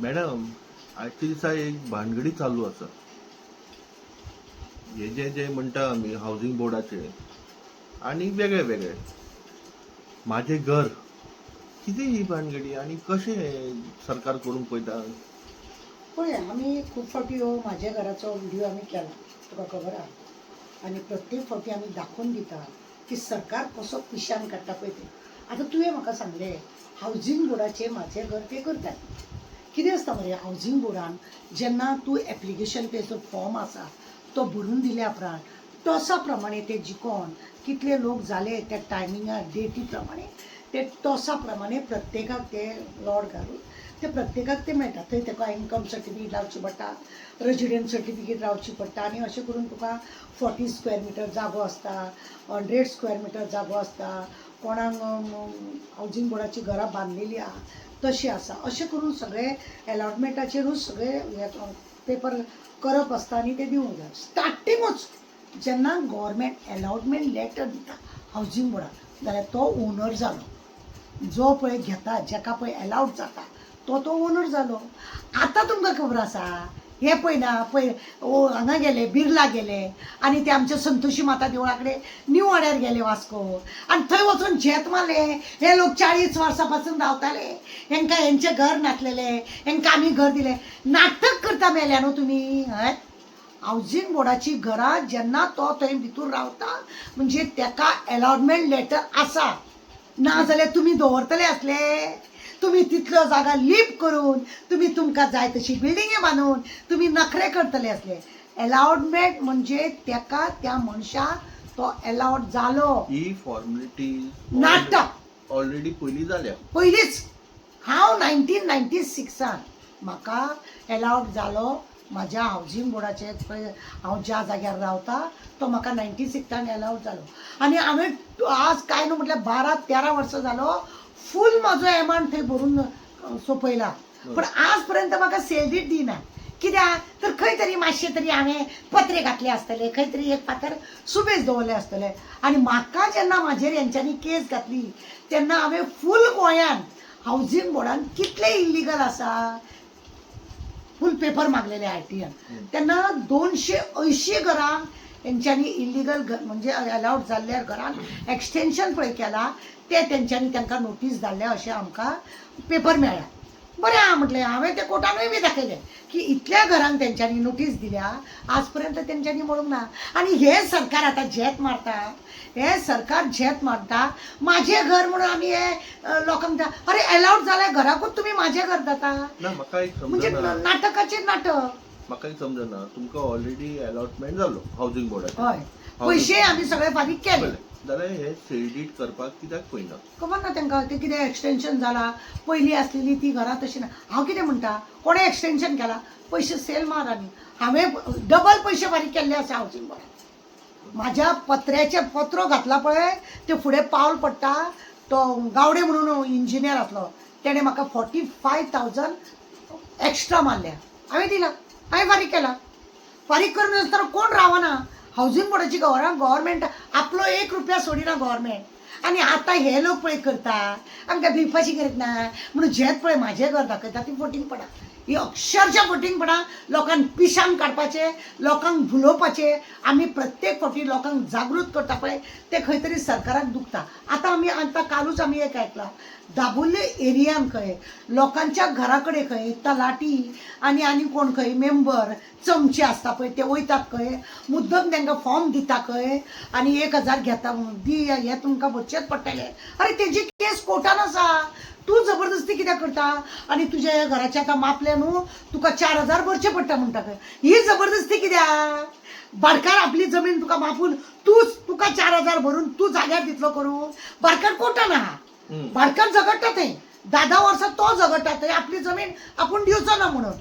Madam, आजच्या दिसा एक भानगडी चालू आसा. हे जे जे म्हणटा आमी हाऊसिंग बोर्डाचे आणि वेगळे वेगळे माझे घर, किती ही भानगडी आणि कशें सरकार करूंक पळयता. पळय आमी खूब फावटी हो म्हाज्या घराचो व्हिडिओ आमी केला, तुका खबर आहा. आनी प्रत्येक फावटी आमी दाखोवन दिता की सरकार कसो पिशान काडटा पळय ते. आतां तुवें म्हाका सांगलें हावजींग बोर्डाचे म्हाजें घर ते करतात. कितें आसता मरे हावजींग बोर्डान जेन्ना तूं एप्लिकेशन तेजो फॉर्म आसा तो भरून दिल्या उपरांत टोसा प्रमाणे ते जिकोन कितले लोक जाले त्या टायमिंगार डेटी प्रमाणे ते टोसा प्रमाणे प्रत्येकाक ते लॉट घालून ते प्रत्येकाक ते मेळटा. थंय ताका इन्कम सर्टिफिकेट लावची पडटा, रेजिडेंट सर्टिफिकेट रावची पडटा आनी अशें करून तुका 40 स्क्वेअर मिटर जागो आसता, 100 स्क्वेअर मिटर जागो आसता. कोणाक हावजींग बोर्डाची घरां बांदलेलीं आहा तशी आसा. अशें करून सगळे अलॉटमेंटाचेरूच सगळे पेपर करप आसता आनी ते दिवंक जाय. स्टार्टिंगूच जेन्ना गव्हर्मेंट अलॉटमेंट लेटर दिता हावजींग बोर्डाक जाल्यार तो ओनर जालो. जो पळय घेता, जेका पळय अलाउड जाता तो ओनर जालो. आतां तुमकां खबर आसा हे पळय ना पळय हांगा गेले बिर्ला गेले आनी ते आमचे संतोशी माता देवळा कडेन न्यू वाड्यार गेले वास्को आनी थंय वचून झेत मारले. हे लोक 40 वर्सां पासून रावताले, हेंकां हेंचें घर नासलेले, हेंकां आमी घर दिले. नाटक करता मेल्या न्हू तुमी. हय, हावजींग बोर्डाची घरां जेन्ना तो थंय भितूर रावता म्हणजे तेका अलॉटमेंट लेटर आसा. ना जाल्यार तुमी दवरतले आसले. तुम्ही तितलो जागा लीप करून तुम्ही तुमकां जाय तशी बिल्डिंगे बांदून तुम्ही नखरे करतले असले. अलॉटमेंट म्हणजे तेका त्या मनशाक तो अलाउड जालो. ही फॉर्मेलिटी नाटक ऑलरेडी पयली जाल्या. पयलींच हांव 1996 म्हाका अलाउड जालो म्हाज्या हावजींग बोर्डाचे पळय हांव ज्या जाग्यार रावता तो म्हाका 96 अलाउड जालो. आनी हांवें आज काय न्हू म्हटल्यार 12-13 वर्सां जालो फूल म्हाजो अमावंट थंय भरून सोंपयला. पूण आज पर्यंत म्हाका सॅलरीच दिना. कित्याक तर खंय तरी मातशें तरी हांवें पत्रे घातले आसतले, खंय तरी एक फातर सुबेज दवरले आसतले. आनी म्हाका जेन्ना म्हाजेर हेंच्यांनी केस घातली तेन्ना हांवें फूल गोंयान हावजींग बोर्डान कितले इल्लीगल आसा फूल पेपर मागलेले RTN. तेन्ना 280 घरांक तेंच्यांनी इल्लीगल म्हणजे अलाउड जाल्ल्या घरांक एक्सटेंशन पळय केला ते तेंच्यांनी तांकां नोटीस धाडल्या अशें आमकां पेपर मेळ्ळा. बरें आहा म्हटलें. हांवें ते कोर्टानूय बी दाखयलें की इतल्या घरांक तेंच्यांनी नोटीस दिल्या, आज पर्यंत तेंच्यांनी म्हणूंक ना. आनी हे सरकार आतां झेत मारता, हे सरकार झेत मारता म्हाजें घर म्हणून आमी हे लोकांक अरे अलाउड जाल्या घराकूच तुमी म्हाजें घर जाता ना म्हाका एक म्हणजे समजना. नाटकाचेर नाटक. म्हाका एक समजना, तुमकां ऑलरेडी अलॉटमेंट जालो हाऊसिंग बोर्डाचो. हय, पयशे आमी सगळे फारीक केले. जाल्यार हे सेल करपाक कित्याक पळयना? खबर ना तांकां ते कितें एक्सटेंशन जाला. पयलीं आसलेली ती घरां तशी ना. हांव कितें म्हणटा, कोणें एक्सटेंशन केला पयशे सेल मार. आनी हांवें डबल पयशे फारीक केल्ले आसा हावजींग बोर्डान. म्हाज्या पत्र्याचे पत्रो घातला पळय ते फुडें पावल पडटा. तो गावडे म्हणून इंजिनियर आसलो, तेणें म्हाका 45,000 एक्स्ट्रा मारल्या. हांवें दिला, हांवें फारीक केला. फारीक करून आसतना कोण रावना. हावजींग बोर्डाची गव्हर्मेंट आपलो 1 रुपया सोडिना गव्हर्मेंट. आनी आतां हे लोक पळय करता आमकां भिवपाची गरज ना म्हणून झेत पळय म्हाजें घर दाखयता ती फटींगपणां. ही अक्षरशः फटींगपणां. लोकांक पिशान काडपाचे, लोकांक भुलोवपाचे. आमी प्रत्येक फावटी लोकांक जागृत करता पळय ते खंय तरी सरकाराक दुखता. आतां कालूच आमी एक आयकलां दाबोल्ले एरियान खंय लोकांच्या घरा कडेन खंय तलाटी आनी कोण खंय मेंबर चमचे आसता पळय ते वयतात खंय मुद्दम तांकां फॉर्म दिता खंय आनी 1,000 घेता दी हे तुमकां भरचेच पडटले. अरे तेजी केस कोर्टान आसा. तूं जबरदस्ती कित्याक करता. आनी तुज्या घराचें आतां मापलें न्हू तुका 4,000 भरचे पडटा म्हणटा खंय. ही जबरदस्ती कित्याक. भाटकार आपली जमीन तुका मापून तुका 4,000 भरून तूं जाग्यार दितलो करूं. भाटकार कोर्टान आहा. भाटकार झगडटा थंय 10 वर्सां तो झगडटा थंय आपली जमीन आपूण दिवचो ना म्हणून.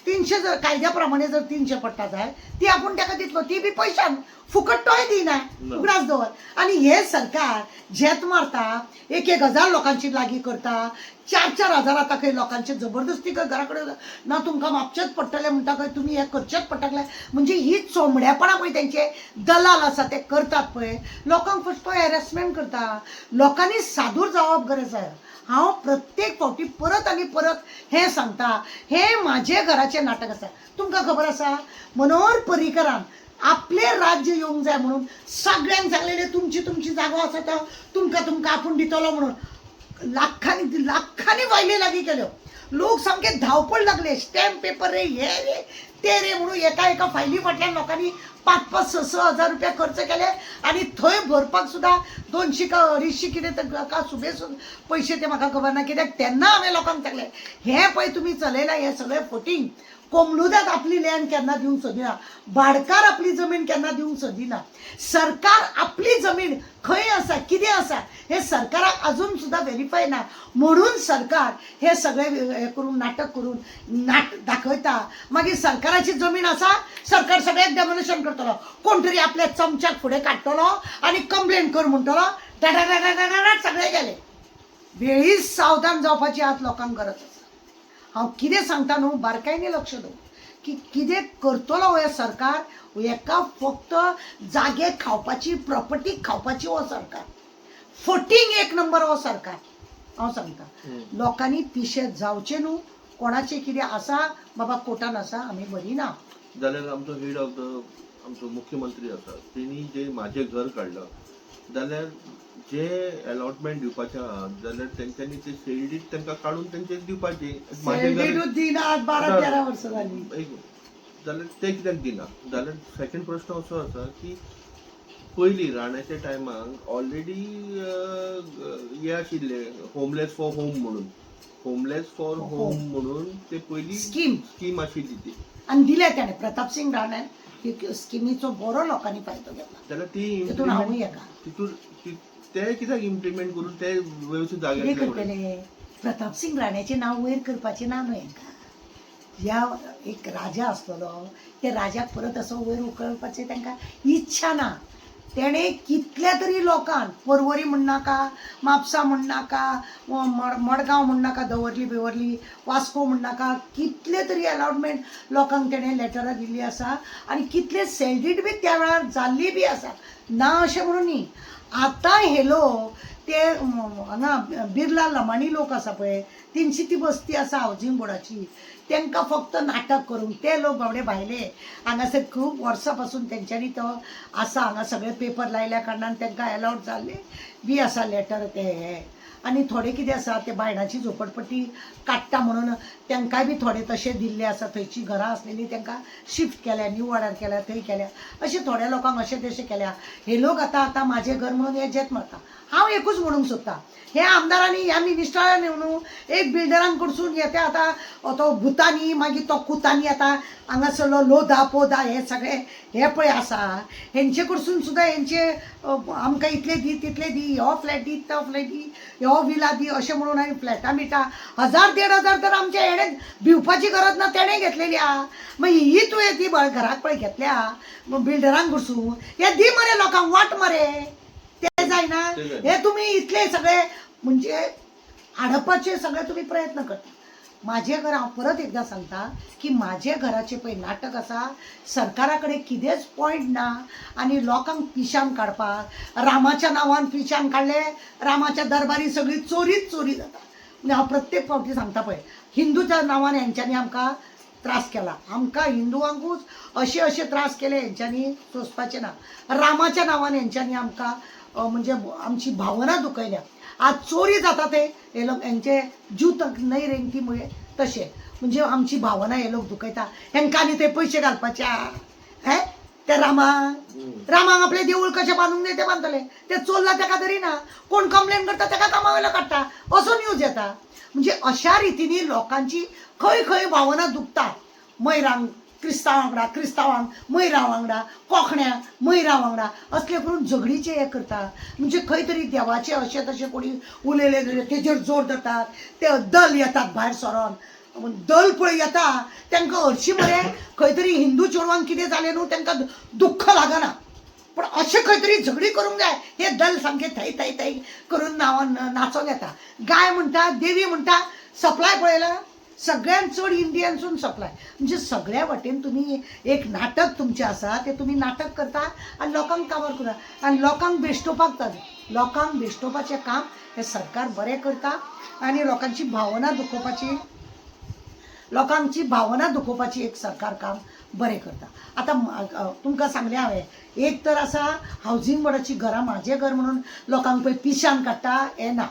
300 जर कायद्या प्रमाणे जर 300 पडटा जाय ती आपूण ताका दितलो, ती बी पयशान फुकट तोय दिना. उगडास दवर. आनी हे सरकार झेत मारता, 1,000 लोकांची लागीं करता, 4-4 हजार आतां खंय लोकांचे जबरदस्ती खंय घरा कडेन ना तुमकां मापचेच पडटलें म्हणटा खंय तुमी हे करचेच पडटलें. म्हणजे ही चोमड्यापणां पळय तेंचे दलाल आसा ते करतात पळय. लोकांक फक्त हॅरेसमेंट करता. लोकांनी सादूर जावप गरज आसा. हांव प्रत्येक फावटी परत आनी परत हें सांगता, हे माझे घराचें नाटक आसा. तुमकां खबर आसा मनोहर पर्रीकरान आपले राज्य येवंक जाय म्हणून सगळ्यांक सांगलेलें तुमची तुमची जागो आसा तो तुमकां आपूण दितलो म्हणून लाखांनी वायली लागीं केल्यो. लोक सामके धांवपळ लागले, स्टॅम्प पेपर रे हे रे ते रे म्हणून एका फायली फाटल्यान लोकांनी 5-6 हजार रुपया खर्च केले आणि थंय भरपाक सुद्दां 200 का 250 कितें का सुबेसून पयशे ते म्हाका खबर ना. कित्याक तेन्ना हांवें लोकांक सांगलें हें पळय तुमी चलयलां हें सगळें फोटींग. कोमलुदात आपली लँड केन्ना दिवंक सोदिना, भाडकार आपली जमीन केन्ना दिवंक सोदिना. सरकार आपली जमीन खंय आसा कितें आसा हे सरकाराक अजून सुद्दां व्हेरीफाय ना. म्हणून सरकार हे सगळे हे करून नाटक करून दाखयता. मागीर सरकाराची जमीन आसा, सरकार सगळ्याक डेमोलिशन करतलो, कोण तरी आपल्या चमच्याक फुडें काडटलो आनी कंप्लेन कर म्हणटलो, सगळे गेले. वेळीच सावधान जावपाची आज लोकांक गरज आसा. हांव कितें सांगता न्हू बारकायेन लक्ष दवर की कितें करतलो हो सरकार. एका फक्त जागे खावपाची, प्रॉपर्टी खावपाची हो सरकार. फोटींग एक नंबर हो सरकार. हांव सांगता लोकांनी पिशे जावचे न्हू. कोणाचें कितें आसा बाबा कोर्टान आसा आमी बरी ना. जाल्यार आमचो हेड ऑफ द आमचो मुख्यमंत्री आसा तेणी जे माझे घर काडलां जाल्यार जे अलॉटमेंट दिवपाचे आहा जाल्यार तेंच्यांनी ते सेल्डीत तांकां काडून तेंचे दिवपाचे. सेल्डीटूच दिनात 12-13 वर्सां जालीं. जाल्यार ते कित्याक दिना. जाल्यार सेकंड प्रश्न असो आसा की पयलीं राणाच्या टायमाक ऑलरेडी हे आशिल्ले होमलेस फॉर होम म्हणून, होमलेस फॉर होम म्हणून ते पयलीं स्कीम आशिल्ली ती आनी दिले ताणें प्रताप सिंग राणान स्किमीचो बरो लोकांनी फायदो घेतला. जाल्यार ती तितून हांवूय एका. तितून ते कित्याक इम्प्लिमेंट करून ते वेवस्थीत कितें जाग्यार करतले. प्रताप सिंग राण्याचें नांव वयर करपाचें ना न्हू हेंकां. ह्या एक राजा आसतलो त्या राजाक परत असो वयर उखलपाचें तांकां इच्छा ना. तेणें कितल्या तरी लोकांक पर्वरी म्हणनाका, म्हापसा म्हणनाका, मडगांव म्हणनाका, दवर्ली बिवर्ली, वास्को म्हणनाका, कितले तरी अलॉटमेंट लोकांक तेणें लेटरां दिल्लीं आसा आनी कितले सेल्डीड बी त्या वेळार जाल्ली बी आसा. ना अशें म्हणून न्ही. आतां हे लोक ते हांगा बिर्ला लमाणी लोक आसा पळय तेंची ती बस्ती आसा हावजींग बोर्डाची, तांकां फक्त नाटक करूंक ते लोक बावडे भायले हांगासर खूब वर्सां पासून तेंच्यांनी तो आसा. हांगा सगळे पेपर लायल्या कारणान तांकां अलॉट जाल्ले बी आसा लेटर ते हे. आनी थोडे कितें आसा ते बायणाची झोपडपट्टी काडटा म्हणून तांकांय बी थोडे तशे दिल्ले आसा. थंयची घरां आसलेली तांकां शिफ्ट केल्या, न्यू वाड्यार केल्या, थंय केल्या. अशें थोड्या लोकांक अशें तशें केल्या. हे लोक आतां म्हाजें घर म्हणून हे जेत मारता. हांव एकूच म्हणूंक सोदतां हे आमदारांनी ह्या मिनिस्टरांनी न्हू एक बिल्डरांक कडसून येता आतां तो भुतानी मागीर तो कुतानी आतां हांगासरलो लोधा पोधा हे सगळे हे पळय आसा हेंचे कडसून सुद्दां हेंचे आमकां इतले दी तितले दी, हो फ्लॅट दी तो फ्लॅट दी, हो विला दी अशें म्हणून आनी फ्लॅटां बिटा 1000-1500 तर आमचे हेणे भिवपाची गरज ना तेणें घेतलेली आहा. मागीर ही तुवें ती घराक पळय घेतल्या बिल्डरांक कडसून हे दी मरे लोकांक वाट मरे. ते जायना. हे तुम्ही इतले सगळे म्हणजे हाडपाचे सगळे तुम्ही प्रयत्न करता. माझे घर हांव परत एकदा सांगता की माझे घराचे पळय नाटक आसा सरकारा कडेन कितेंच पॉयंट ना आनी लोकांक पिशान काडपाक. रामाच्या नांवान पिशान काडले, रामाच्या दरबारी सगळी चोरीच चोरी जाता. म्हणजे हांव प्रत्येक फावटी सांगता पळय हिंदूच्या नांवान हेंच्यांनी आमकां त्रास केला. आमकां हिंदुवांकूच अशे अशे त्रास केले हेंच्यांनी सोंसपाचे ना. रामाच्या नांवान हेंच्यांनी आमकां म्हणजे आमची भावना दुखयल्या. आज चोरी जाता ते हे लोक हेंचे जीव तक नाही रेंगती मुळे तशे म्हणजे आमची भावना हे लोक दुखयता. हेंकां आनी ते पयशे घालपाचे हे ते रामाक आपले देवूळ कशें बांदूंक जाय ते बांदतले. ते चोरला ताका तरी ना, कोण कंप्लेन करता ताका कामावेलो काडटा असो न्यूज येता. म्हणजे अशा रितीनी लोकांची खंय खंय भावना दुखता. मयरांक क्रिस्तांव वांगडा, क्रिस्तांवांक मयरां वांगडा, कोंकण्यांक मयरां वांगडा असले करून झगडीचे हे करता. म्हणजे खंय तरी देवाचे अशे तशे कोणी उलयले तेजेर जोर धरतात. ते दल येतात भायर सरोन. दल पळय येता तांकां हरशीं मरे खंय तरी हिंदू चेडवांक कितें जालें न्हू तांकां दुख्ख लागना. पण अशें खंय तरी झगडी करूंक जाय हे दल सामके थंय थंय थंय करून नांवान नाचोंक येता. गाय म्हणटा, देवी म्हणटा, सप्लाय पळयला सगळ्यांत चड इंडियनसून सप्लाय. म्हणजे सगळ्या वाटेन तुम्ही एक नाटक तुमचें आसा ते तुम्ही नाटक करता आनी लोकांक कावर करा आनी लोकांक बेश्टोवपाक जाता. लोकांक भेश्टोवपाचें काम हे सरकार बरें करता आनी लोकांची भावना दुखोवपाची एक सरकार काम बरें करता. आतां तुमकां सांगलें हांवें एक तर आसा हावजींग बोर्डाची घरां म्हाजें घर म्हणून लोकांक पळय पिशान काडटा हें ना.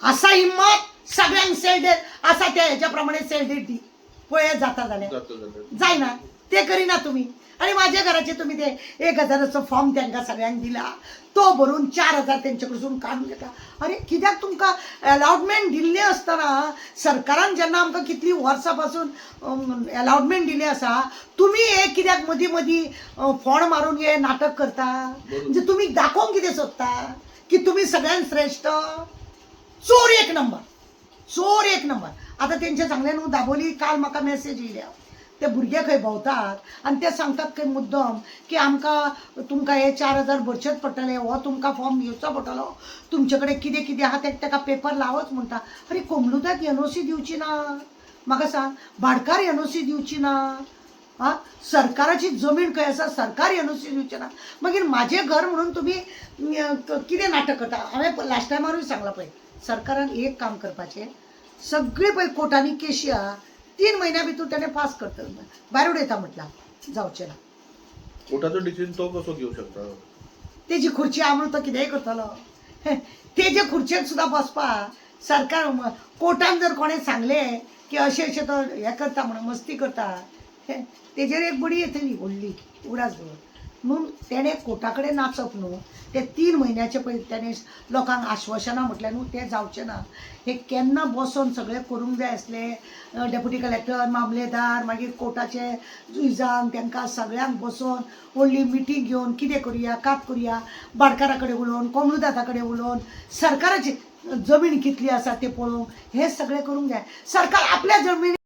आसा हिम्मत सगळ्यांक सेल डेट आसा त्या हेच्या प्रमाणे सेल डेट दी पळय जाता जाल्यार जायना ते करिना तुमी. आणि माझ्या घराचे तुम्ही ते 1000चो फॉर्म त्यांना सगळ्यांक दिला तो भरून 4000 त्यांचे कडसून काढून घेता. अरे कित्याक तुमकां अलॉटमेंट दिल्ले असताना सरकारान जेन्ना आमकां कितली वर्सां पासून अलॉटमेंट दिली आसा तुम्ही हे कित्याक मदीं मदीं फोंड मारून हे नाटक करता. म्हणजे तुम्ही दाखोवंक कितें सोदता की तुम्ही सगळ्यांत श्रेष्ठ. चोर एक नंबर. आता तेंचे सांगलें न्हू दाबोली काल म्हाका मेसेज येयल्या ते भुरगे खंय भोंवतात आनी ते सांगतात खंय मुद्दम की आमकां तुमकां हे 4000 भरचेच पडटले हो तुमकां फॉर्म घेवचो पडटलो तुमचे कडेन कितें कितें आहा तेका पेपर लावच म्हणटा. अरे कोमलुदाक एनओसी दिवची ना म्हाका सांग भाडकार एनओसी दिवची ना हा सरकाराची जमीन खंय आसा सरकार एनओसी दिवची ना मागीर म्हाजें घर म्हणून तुमी कितें नाटक करता. हांवें लास्ट टायमारूय सांगलां पळय सरकारान एक काम करपाचें सगळी पळय कोर्टांनी केशी आहा 3 महिन्या भितर त्याने पास करता भायर उडयता म्हटल्यार जावचें ना. कोर्टाचो डिसिजन तो कसो घेवं शकता. तेजी खुर्ची आमळून तो कितेंय करतलो. तेजे खुर्चेर सुद्दां बसपाक सरकार कोर्टान जर कोणें सांगलें की अशें तो हें करता म्हणून मस्ती करता तेजेर एक बडी येतली व्हडली उगडास दवर म्हणून तेणें कोर्टा कडेन नाचप न्हू. ते 3 महिन्याचे पळय तेणें लोकांक आश्वासनां म्हटल्यार न्हू तें जावचें ना. हे केन्ना बसोन सगळें करूंक जाय आसलें डेप्युटी कलेक्टर मामलेदार मागीर कोर्टाचे जुजांक तांकां सगळ्यांक बसोन व्हडली मिटींग घेवन कितें करुया कात करुया भाडकारा कडेन उलोवन कोमलुदाता कडेन उलोवन सरकाराची जमीन कितली आसा तें पळोवंक हें सगळें करूंक जाय. सरकार आपल्या जमिनी